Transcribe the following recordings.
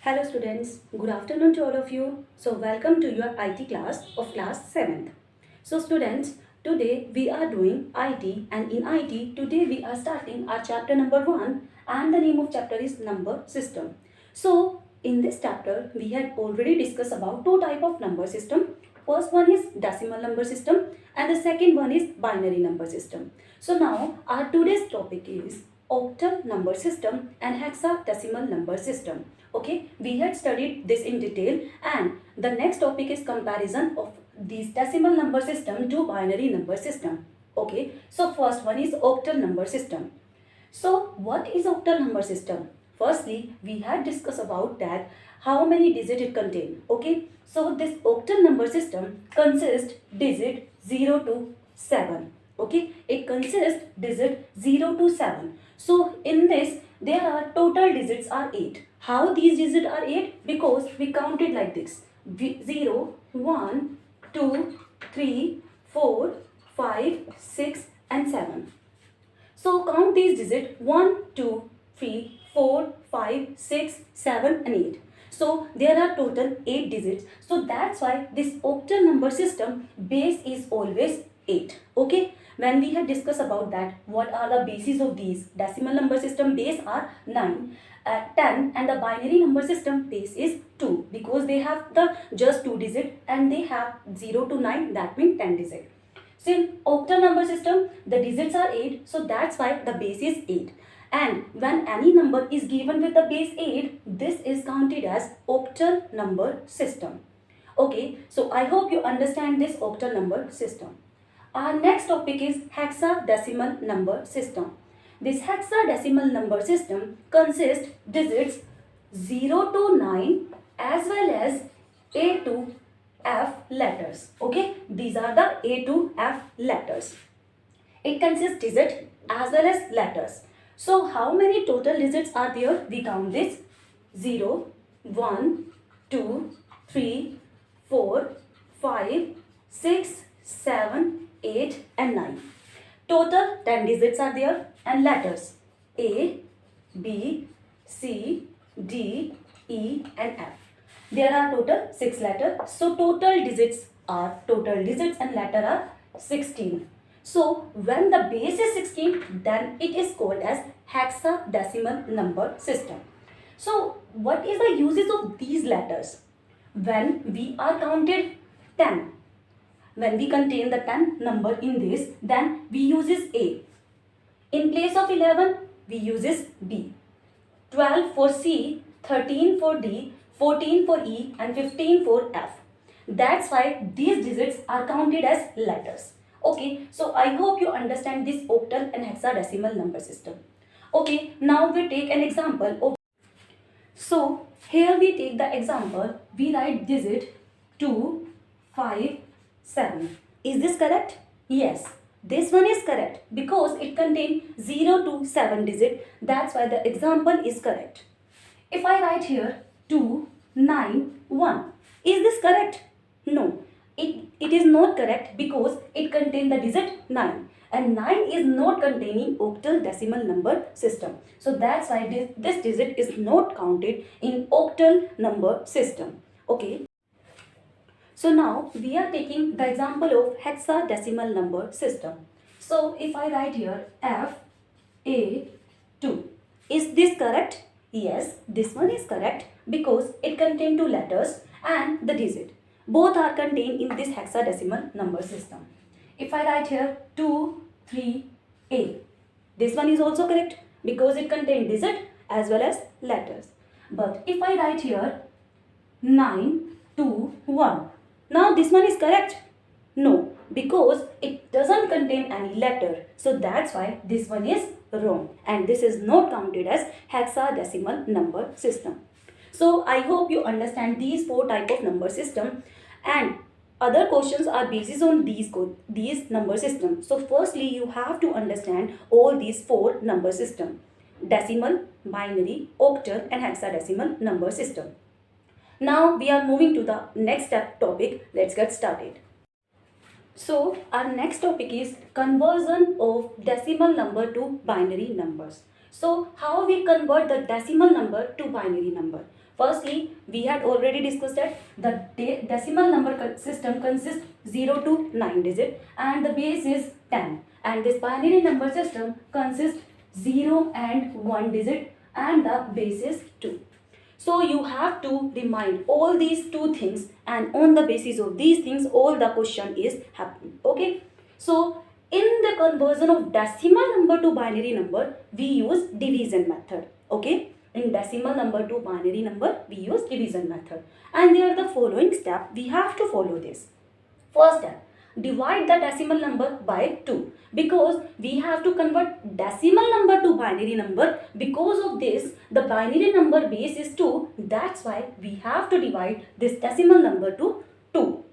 Hello students, good afternoon to all of you. So welcome to your IT class of class 7th. So students, today we are doing IT and in IT today we are starting our chapter number 1 and the name of chapter is number system. So in this chapter we had already discussed about two type of number system. First one is decimal number system and the second one is binary number system. So now our today's topic is octal number system and hexadecimal number system. Okay, we had studied this in detail and the next topic is comparison of these decimal number system to binary number system. Okay, so first one is octal number system. So what is octal number system? Firstly, we had discussed about that how many digits it contain. Okay, so this octal number system consists digit 0 to 7. Okay, it consists digit 0 to 7. So in this there are total digits are 8. How these digits are 8? Because we counted like this: 0, 1, 2, 3, 4, 5, 6 and 7. So count these digits: 1, 2, 3, 4, 5, 6, 7 and 8. So there are total 8 digits. So that's why this octal number system base is always 8. Okay. When we had discussed about that, what are the bases of these? Decimal number system base are 9, 10 and the binary number system base is 2 because they have the just 2 digit and they have 0 to 9, that means 10 digit. So in octal number system, the digits are 8, so that's why the base is 8. And when any number is given with the base 8, this is counted as octal number system. Okay, so I hope you understand this octal number system. Our next topic is hexadecimal number system. This hexadecimal number system consists digits 0 to 9 as well as A to F letters. Okay, these are the A to F letters. It consists digit as well as letters. So how many total digits are there? We count this: 0, 1, 2, 3, 4, 5, 6, 7, 8 and 9. Total 10 digits are there and letters A, B, C, D, E and F. There are total 6 letters. So total digits and letter are 16. So when the base is 16, then it is called as hexadecimal number system. So what is the uses of these letters? When we are counted 10, when we contain the 10 number in this, then we uses A. In place of 11, we uses B. 12 for C, 13 for D, 14 for E and 15 for F. That's why these digits are counted as letters. Okay, so I hope you understand this octal and hexadecimal number system. Okay, now we take an example of. So here we take the example, we write digit 2, 5, 7. Is this correct? Yes, this one is correct because it contains 0 to 7 digit. That's why the example is correct. If I write here 2, 9, 1. Is this correct? No. It is not correct because it contains the digit 9 and 9 is not containing octal decimal number system. So that's why this digit is not counted in octal number system. Okay. So now we are taking the example of hexadecimal number system. So if I write here F, A, 2. Is this correct? Yes, this one is correct because it contains 2 letters and the digit. Both are contained in this hexadecimal number system. If I write here 2, 3, A. This one is also correct because it contains digit as well as letters. But if I write here 9, 2, 1. Now this one is correct? No, because it doesn't contain any letter. So that's why this one is wrong and this is not counted as hexadecimal number system. So I hope you understand these 4 type of number system and other questions are based on these number system. So firstly you have to understand all these 4 number system: decimal, binary, octal and hexadecimal number system. Now we are moving to the next topic. Let's get started. So our next topic is conversion of decimal number to binary numbers. So how we convert the decimal number to binary number? Firstly, we had already discussed that the decimal number system consists 0 to 9 digit and the base is 10, and this binary number system consists 0 and 1 digit and the base is 2. So you have to remind all these two things, and on the basis of these things all the question is happening. Okay, so in the conversion of decimal number to binary number, we use division method. Okay, in decimal number to binary number, we use division method, and there are the following step we have to follow this. First step, divide the decimal number by 2, because we have to convert decimal number to binary number. Because of this, the binary number base is 2. That's why we have to divide this decimal number to 2.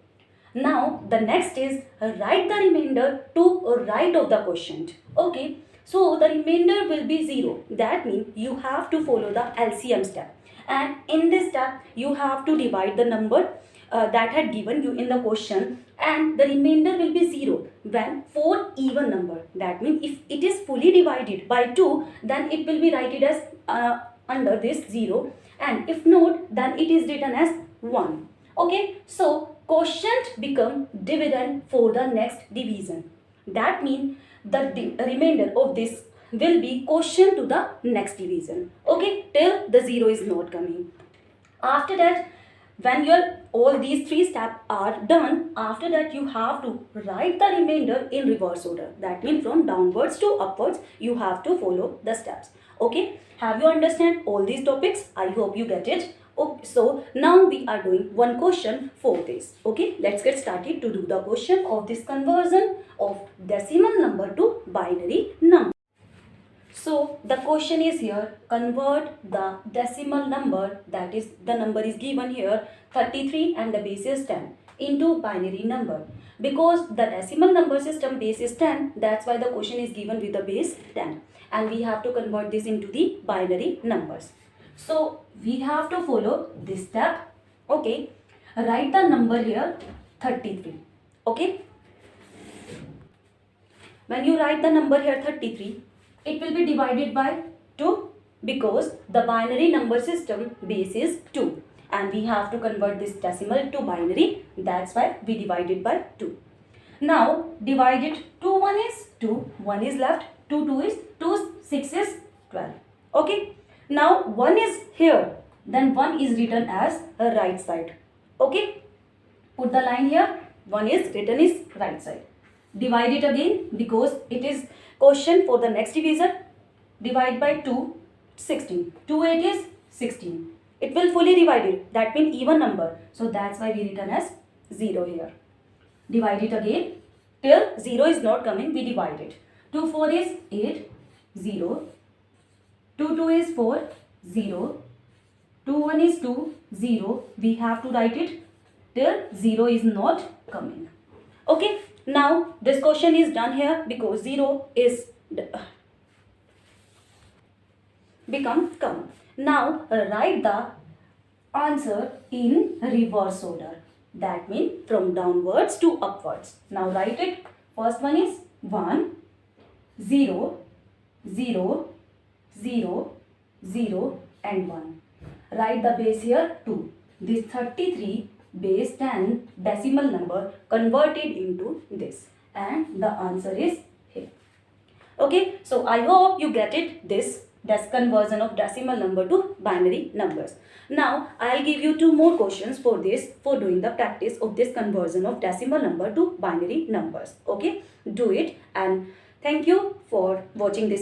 Now the next is write the remainder to right of the quotient. Okay, so the remainder will be 0. That means you have to follow the LCM step, and in this step you have to divide the number that had given you in the question, and the remainder will be 0 when 4 even number. That means if it is fully divided by 2, then it will be written as under this 0, and if not, then it is written as 1. Okay, so quotient become dividend for the next division. That means the remainder of this will be quotient to the next division. Okay, till the 0 is not coming. After that, when all these 3 steps are done, after that you have to write the remainder in reverse order. That means from downwards to upwards you have to follow the steps. Okay, have you understand all these topics? I hope you get it. Okay, so now we are doing one question for this. Okay, let's get started to do the question of this conversion of decimal number to binary number. So the question is here, convert the decimal number, that is the number is given here 33 and the base is 10, into binary number. Because the decimal number system base is 10, that's why the question is given with the base 10, and we have to convert this into the binary numbers. So we have to follow this step. Okay, write the number here 33. Okay, when you write the number here 33, it will be divided by 2, because the binary number system base is 2 and we have to convert this decimal to binary. That's why we divide it by 2. Now divide it. 2 1 is 2, 1 is left, 2 2 is 2, 6 is 12. Okay, now 1 is here, then 1 is written as a right side. Okay, put the line here, 1 is written is right side. Divide it again, because it is quotient for the next division. Divide by 2, 16. 2 8 is 16. It will fully divide it. That means even number. So that's why we written as 0 here. Divide it again. Till 0 is not coming, we divide it. 2 4 is 8, 0. 2 2 is 4, 0. 2 1 is 2, 0. We have to write it till 0 is not coming. Okay. Now this question is done here, because 0 is become common. Now write the answer in reverse order. That means from downwards to upwards. Now write it. First one is 1, 0, 0, 0, 0 and 1. Write the base here 2. This 33 base 10 decimal number converted into this, and the answer is here. Okay, so I hope you get it, this conversion of decimal number to binary numbers. Now I'll give you 2 more questions for this, for doing the practice of this conversion of decimal number to binary numbers. Okay, do it, and thank you for watching this.